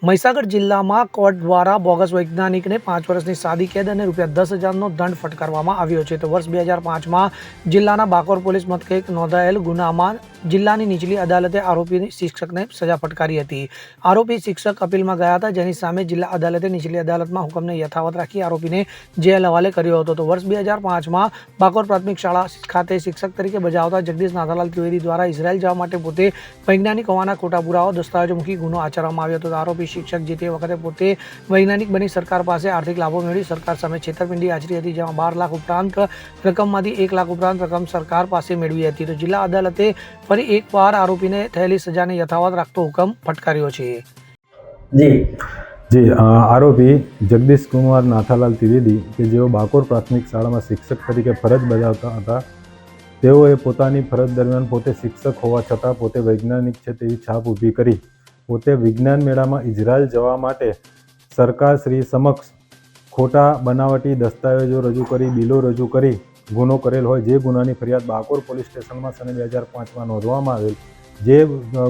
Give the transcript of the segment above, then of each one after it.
મહીસાગર જિલ્લામાં કોર્ટ દ્વારા બોગસ વૈજ્ઞાનિકને 5 વર્ષની સાદી કેદ અને ₹10,000નો દંડ ફટકારવામાં આવ્યો છે. તો વર્ષ 2005માં જિલ્લાના બાકોર પોલીસ મથકે નોંધાયેલ ગુનામાં જિલ્લાની નીચલી અદાલતે આરોપી શિક્ષકને સજા ફટકારી હતી. આરોપી શિક્ષક અપીલમાં ગયા હતા, જેની સામે જિલ્લા અદાલતે નીચલી અદાલતમાં હુકમને યથાવત રાખી આરોપીને જેલ હવાલે કર્યો હતો. તો વર્ષ 2005માં બાકોર પ્રાથમિક શાળા ખાતે શિક્ષક તરીકે બજાવતા જગદીશ નાથાલાલ ત્રિવેદી દ્વારા ઇઝરાયલ જવા માટે પોતે વૈજ્ઞાનિક હોવાના ખોટા પુરાવા દસ્તાવેજો મૂકી ગુનો આચરવામાં આવ્યો હતો. આરોપી શિક્ષક જે તે વખતે પોતે વૈજ્ઞાનિક બની સરકાર પાસે આર્થિક લાભો મેળવી સરકાર સામે છેતરપિંડી આચરી હતી, જેમાં 12 લાખ ઉપરાંત રકમમાંથી 1 લાખ ઉપરાંત રકમ સરકાર પાસે મેળવી હતી. તો જિલ્લા અદાલતે ફરી એકવાર આરોપીને થયેલી સજાને યથાવત રાખતો હુકમ ફટકાર્યો છે. જી આરોપી જગદીશ કુમાર નાથાલાલ ત્રિવેદી કે જેઓ બાકોર પ્રાથમિક શાળામાં શિક્ષક તરીકે ફરજ બજાવતા હતા, તેઓએ પોતાની ફરજ દરમિયાન પોતે શિક્ષક હોવા છતાં પોતે વૈજ્ઞાનિક છે તેવી છાપ ઊભી કરી પોતે વિજ્ઞાન મેળામાં ઇઝરાયલ જવા માટે સરકાર શ્રી સમક્ષ ખોટા બનાવટી દસ્તાવેજો રજૂ કરી, બિલો રજૂ કરી ગુનો કરેલ હોય, જે ગુનાની ફરિયાદ બાકોર પોલીસ સ્ટેશનમાં સને 2005માં નોંધવામાં આવેલ. જે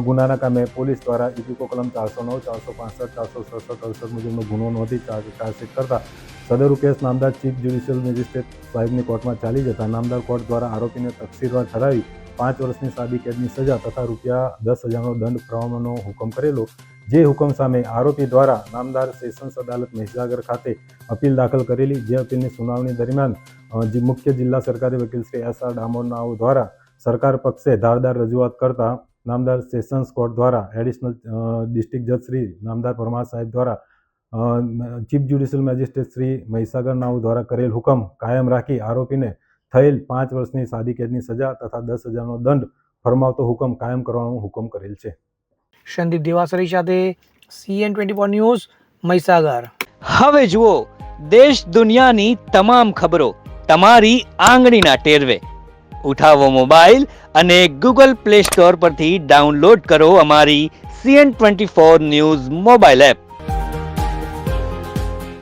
ગુનાના કામે પોલીસ દ્વારા ઇફીકો કલમ 409, 465, 467 મુજબનો ગુનો નોંધી ચાર્જશીટ કરતા સદર કેસ નામદાર ચીફ જ્યુડિશિયલ મેજિસ્ટ્રેટ સાહેબની કોર્ટમાં ચાલી જતા નામદાર કોર્ટ દ્વારા આરોપીને તકસીરવાર ઠરાવી 5 વર્ષની સાદી કેદની સજા તથા ₹10,000નો દંડ ફરમાવવાનો હુકમ કરેલો. જે હુકમ સામે આરોપી દ્વારા નામદાર સેશન્સ અદાલત મહીસાગર ખાતે અપીલ દાખલ કરેલી. જે અપીલની સુનાવણી દરમિયાન મુખ્ય જિલ્લા સરકારી વકીલ શ્રી S.R. ડામોરનાઓ દ્વારા સરકાર પક્ષે ધારદાર રજૂઆત કરતા નામદાર સેશન્સ કોર્ટ દ્વારા એડિશનલ ડિસ્ટ્રિક્ટ જજ શ્રી નામદાર પરમાર સાહેબ દ્વારા chief judicial magistrate Shri Mahisagar નાઓ દ્વારા કરેલ હુકમ કાયમ રાખી આરોપીને થયેલ 5 વર્ષની સાદી કેદની સજા તથા $10,000નો દંડ ફરમાવતો હુકમ કાયમ કરવાનો હુકમ કરેલ છે. સંદીપ દેવાસરી સાથે CN24 ન્યૂઝ, મહીસાગર. હવે જુઓ દેશ દુનિયાની તમામ ખબરો તમારી આંગળીના ટેરવે. ઉઠાવો મોબાઈલ અને Google Play Store પરથી ડાઉનલોડ કરો અમારી CN24 ન્યૂઝ મોબાઈલ એપ.